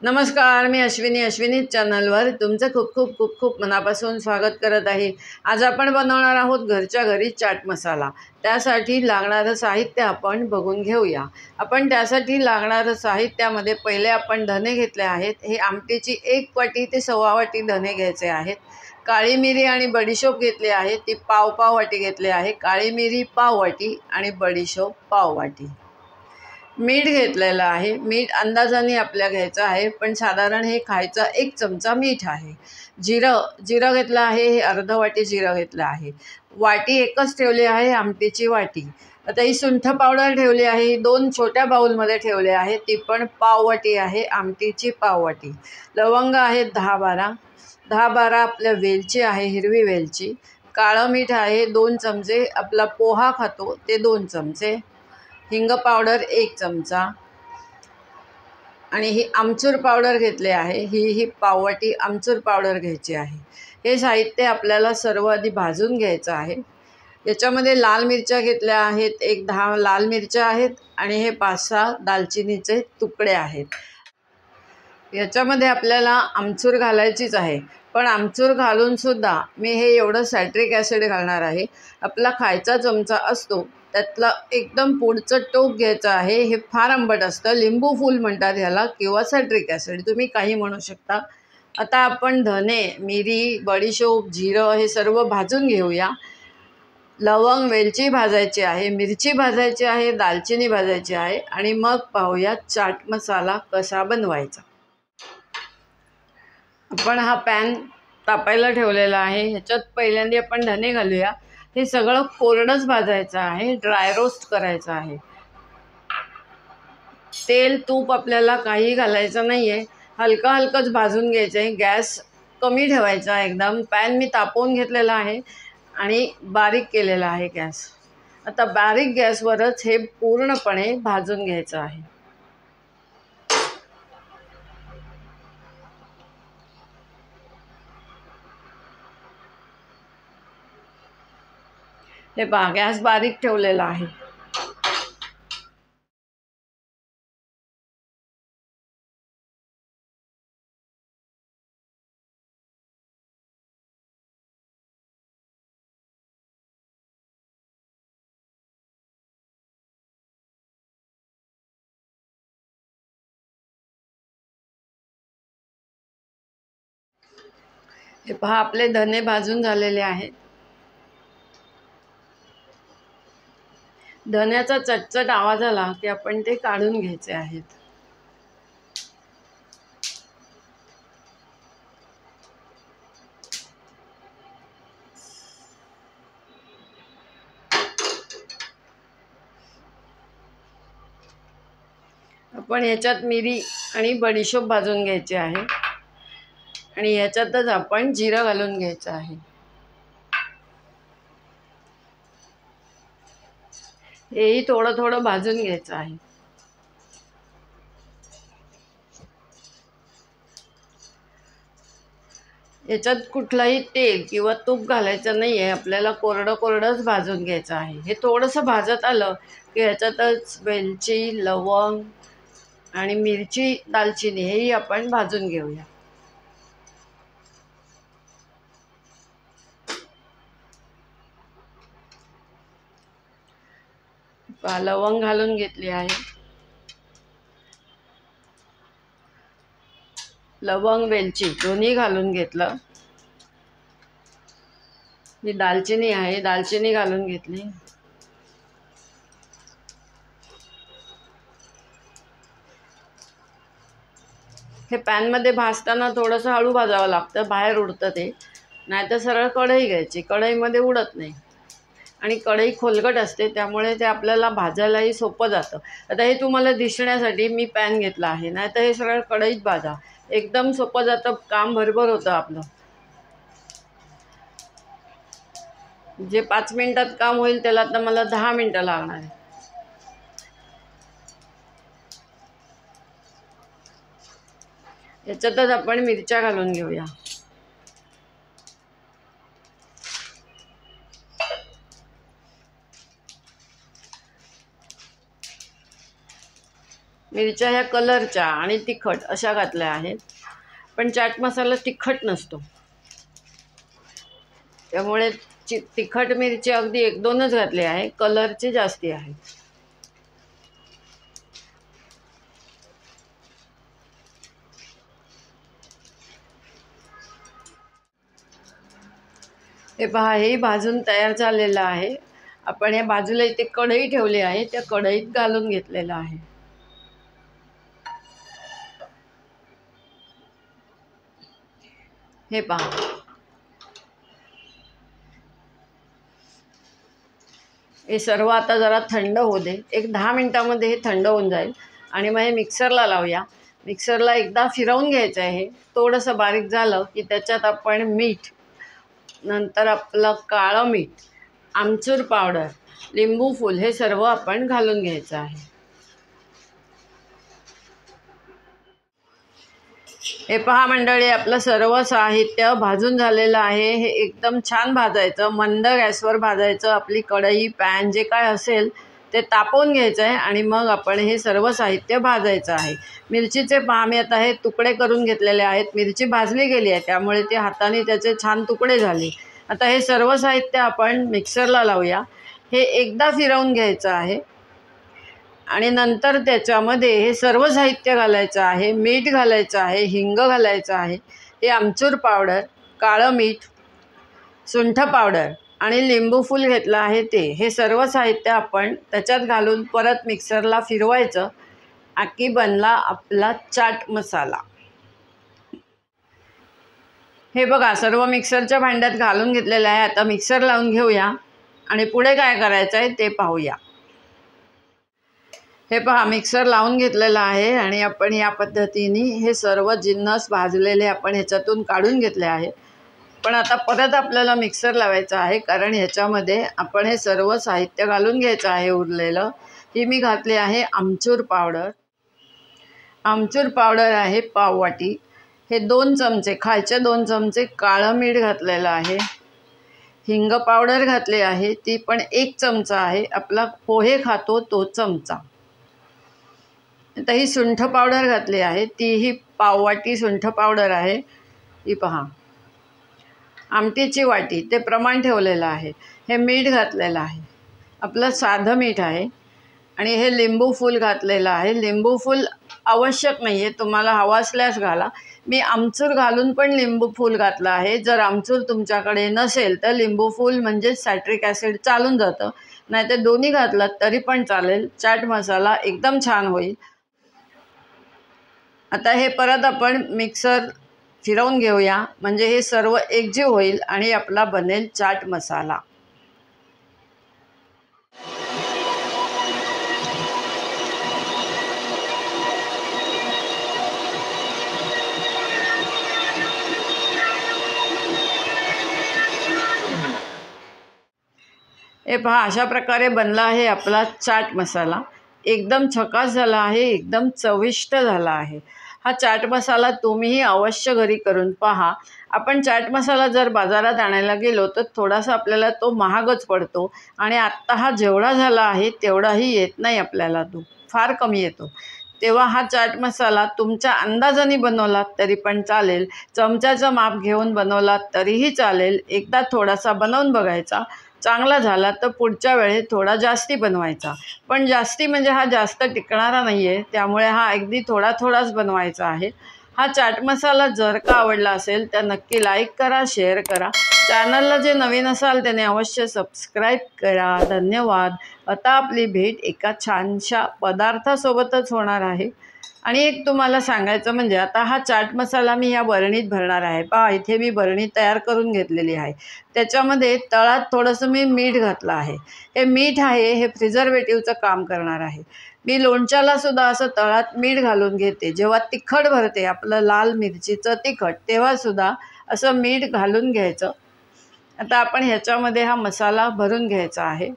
नमस्कार, मी अश्विनी चॅनलवर तुमचं खूप खूप खूप खूप मनापासून स्वागत करत आहे। आज आपण बनवणार आहोत घरच्या घरी चाट मसाला। त्यासाठी लागणारं साहित्य आपण बघून घेऊया। आपण त्यासाठी लागणारं साहित्यामध्ये पहिले आपण धने घेतले आहेत। हे आमटीची 1 वाटी ते 1.25 वाटी धने घ्यायचे आहेत। काळी मिरी आणि बडीशोप घेतली आहे, ती पाव वाटी घेतली आहे। काळी मिरी पाव वाटी आणि बडीशोप पाव वाटी। मीठ घेतलेलं आहे। मीठ अंदाजाने आपल्या घ्यायचं आहे, पण साधारण हे खायचा 1 चमचा मीठ आहे। जिरं घेतलं आहे, हे अर्ध वाटी जिरं घेतलं आहे। वाटी एकच ठेवली आहे, आमटीची वाटी। आता ही सुंठ पावडर ठेवली आहे, ही 2 छोट्या बाउलमध्ये ठेवली आहे, ती पण पाव वाटी आहे, आमटीची पाव वाटी। लवंग आहेत 10-12 आपल्या वेलची आहे, हिरवी वेलची। काळं मीठ आहे 2 चमचे, आपला पोहा खातो ते 2 चमचे। हिंग पावडर 1 चमचा आणि ही आमचूर पावडर घेतली आहे, ही पाव वाटी आमचूर पावडर घ्यायची आहे। हे साहित्य आपल्याला सर्व आधी भाजून घ्यायचं आहे। याच्यामध्ये लाल मिरच्या घेतल्या आहेत, 10 लाल मिरच्या आहेत आणि हे 5-6 दालचिनीचे तुकडे आहेत। याच्यामध्ये आपल्याला आमचूर घालायचीच आहे, पण आमचूर घालून सुद्धा मी हे एवढं सायट्रिक ॲसिड घालणार आहे। आपला खायचा चमचा असतो त्यातला एकदम पुढचं टोक घ्यायचं आहे। हे फार आंबट असतं, लिंबू फूल म्हणतात ह्याला किंवा सायट्रिक ॲसिड, तुम्ही काही म्हणू शकता। आता आपण धने, मिरी, बडीशोप, जिरं हे सर्व भाजून घेऊया। लवंग, वेलची भाजायची आहे, मिरची भाजायची आहे, दालचिनी भाजायची आहे आणि मग पाहूया चाट मसाला कसा बनवायचा। आपण हा पॅन तापायला ठेवलेला आहे। ह्याच्यात पहिल्यांदा आपण धने घालूया। हे सगळं कोरडंच भाजायचं आहे, ड्राय रोस्ट करायचं आहे। तेल तूप आपल्याला काही घालायचं नाही आहे, हलकंच भाजून घ्यायचं आहे। गॅस कमी ठेवायचा एकदम। पॅन मी तापवून घेतलेला आहे आणि बारीक केलेला आहे गॅस। आता बारीक गॅसवरच हे पूर्णपणे भाजून घ्यायचं आहे। हे पहा, गॅस बारीक ठेवलेला आहे। हे पहा, आपले धने भाजून झालेले आहेत। धन्याचा चटचट आवाज आला की आपण ते काढून घ्यायचे आहेत। आपण ह्याच्यात मिरी आणि बडीशोप भाजून घ्यायचे आहे आणि ह्याच्यातच आपण जिरं घालून घ्यायचं आहे। हेही थोडं भाजून घ्यायचं आहे। याच्यात कुठलाही तेल किंवा तूप घालायचं नाही आहे, आपल्याला कोरडंच भाजून घ्यायचं आहे। हे थोडंसं भाजत आलं की ह्याच्यातच वेलची, लवंग आणि मिरची, दालचिनी हेही आपण भाजून घेऊया। लवंग घालून घेतली आहे। लवंग, वेलची दोन्ही घालून घेतलं। ही दालचिनी आहे, दालचिनी घालून घेतली। हे पॅनमध्ये भाजताना थोडंसं हळू भाजावं लागतं, बाहेर उडतं ते, नाहीतर सरळ कढई घ्यायची, कढईमध्ये उडत नाही आणि कढई खोलगट असते, त्यामुळे ते आपल्याला भाजायलाही सोपं जातं। आता हे तुम्हाला दिसण्यासाठी मी पॅन घेतला आहे, नाहीतर हे सरळ कढईत भाजा, एकदम सोपं जातं, काम भरभर होतं आपलं। जे 5 मिनिटात काम होईल त्याला आता मला 10 मिनिटं लागणार आहे। याच्यातच आपण मिरच्या घालून घेऊया। मिरच्या ह्या कलरच्या आणि तिखट अशा घातल्या आहेत, पण चाट मसाला तिखट नसतो, त्यामुळे तिखट मिरची अगदी 1-2च घातली आहे, कलरची जास्ती आहे. हे पहा, हे भाजून तयार झालेलं आहे. आपण हे बाजूला इथे कढई ठेवली आहे, त्या कढईत घालून घेतलेलं आहे. हे पहा, हे सर्व आता जरा थंड होऊ दे. एक 10 मिनिटामध्ये हे थंड होऊन जाईल आणि मग हे मिक्सरला लावूया. मिक्सरला एकदा फिरवून घ्यायचं आहे. थोडंसं बारीक झालं की त्याच्यात आपण मीठ, नंतर आपलं काळं मीठ, आमचूर पावडर, लिंबू फूल हे सर्व आपण घालून घ्यायचं आहे. हे पहा मंडळी, आपलं सर्व साहित्य भाजून झालेलं आहे. हे एकदम छान भाजायचं, मंद गॅसवर भाजायचं. आपली कढई, पॅन जे काय असेल ते तापवून घ्यायचं आहे आणि मग आपण हे सर्व साहित्य भाजायचं आहे. मिरचीचे पहा, मी आता हे तुकडे करून घेतलेले आहेत. मिरची भाजली गेली आहे, त्यामुळे ते हाताने त्याचे छान तुकडे झाले. आता हे सर्व साहित्य आपण मिक्सरला लावूया. हे एकदा फिरवून घ्यायचं आहे आणि नंतर त्याच्यामध्ये हे सर्व साहित्य घालायचं आहे. मीठ घालायचं आहे, हिंग घालायचं आहे, हे आमचूर पावडर, काळं मीठ, सुंठ पावडर आणि लिंबू फूल घेतलं आहे ते. हे सर्व साहित्य आपण त्याच्यात घालून परत मिक्सरला फिरवायचं. आकी बनला आपला चाट मसाला. हे बघा, सर्व मिक्सरच्या भांड्यात घालून घेतलेलं आहे. आता मिक्सर लावून घेऊया आणि पुढे काय करायचं आहे ते पाहूया. हे पहा, मिक्सर लावून घेतलेलं आहे आणि आपण या पद्धतीने हे सर्व जिन्नस भाजलेले आपण ह्याच्यातून काढून घेतले आहे. पण आता परत आपल्याला मिक्सर लावायचं आहे, कारण ह्याच्यामध्ये आपण हे सर्व साहित्य घालून घ्यायचं आहे उरलेलं. ही मी घातली आहे आमचूर पावडर. आमचूर पावडर आहे पाव वाटी. हे 2 चमचे, खायचे 2 चमचे काळं मीठ घातलेलं आहे. हिंग पावडर घातली आहे, ती पण 1 चमचा आहे. आपला पोहे खातो तो चमचा. आता ही सुंठ पावडर घातली आहे, तीही पाववाटी सुंठ पावडर आहे. ही पहा, आमटीची वाटी, ते प्रमाण ठेवलेलं आहे. हे मीठ घातलेलं आहे, आपलं साधं मीठ आहे. आणि हे लिंबू फूल घातलेलं आहे. लिंबू फूल आवश्यक नाही आहे, तुम्हाला हवं असल्यास घाला. मी आमचूर घालून पण लिंबू फूल घातलं आहे. जर आमचूर तुमच्याकडे नसेल तर लिंबू फूल म्हणजे सायट्रिक ॲसिड चालून जातं, नाही तर दोन्ही घातलं तरी पण चालेल. चाट मसाला एकदम छान होईल. आता हे परत आपण मिक्सर फिरवून घेऊया, म्हणजे हे सर्व एकजीव होईल आणि आपला बनेल चाट मसाला. हे पहा, अशा प्रकारे बनला आहे आपला चाट मसाला. एकदम झकास झाला आहे, एकदम चविष्ट झाला आहे. हा चाट मसाला तुम्हीही अवश्य घरी करून पहा. आपण चाट मसाला जर बाजारात आणायला गेलो तर थोडासा आपल्याला तो महागच पडतो आणि आत्ता हा जेवढा झाला आहे तेवढाही येत नाही आपल्याला, तो फार कमी येतो. तेव्हा हा चाट मसाला तुमच्या अंदाजाने बनवलात तरी पण चालेल, चमच्याचं माप घेऊन बनवलात तरीही चालेल. एकदा थोडासा बनवून बघायचा, चांगला झाला तर पुढच्या वेळेस थोडा जास्ती बनवायचा. पण जास्ती म्हणजे हा जास्त टिकणारा नाही आहे, त्यामुळे हा अगदी थोडाच बनवायचा आहे. हा चाट मसाला जर का आवडला असेल तर नक्की लाईक करा, शेअर करा. चॅनलला जे नवीन असाल त्याने अवश्य सबस्क्राईब करा. धन्यवाद. आता आपली भेट एका छानशा पदार्थासोबतच होणार आहे. आणि एक तुम्हाला सांगायचं म्हणजे आता हा चाट मसाला मी ह्या बरणीत भरणार आहे. पहा, इथे मी बरणी तयार करून घेतलेली आहे. त्याच्यामध्ये तळात थोडंसं मी मीठ घातलं आहे. हे मीठ आहे, हे प्रिझर्वेटिव्हचं काम करणार आहे. मी लोणच्याला सुद्धा असं तळात मीठ घालून घेते. जेव्हा तिखट भरते, आपलं लाल मिरचीचं तिखट, तेव्हा सुद्धा असं मीठ घालून घ्यायचं. आता आपण ह्याच्यामध्ये हा मसाला भरून घ्यायचा आहे.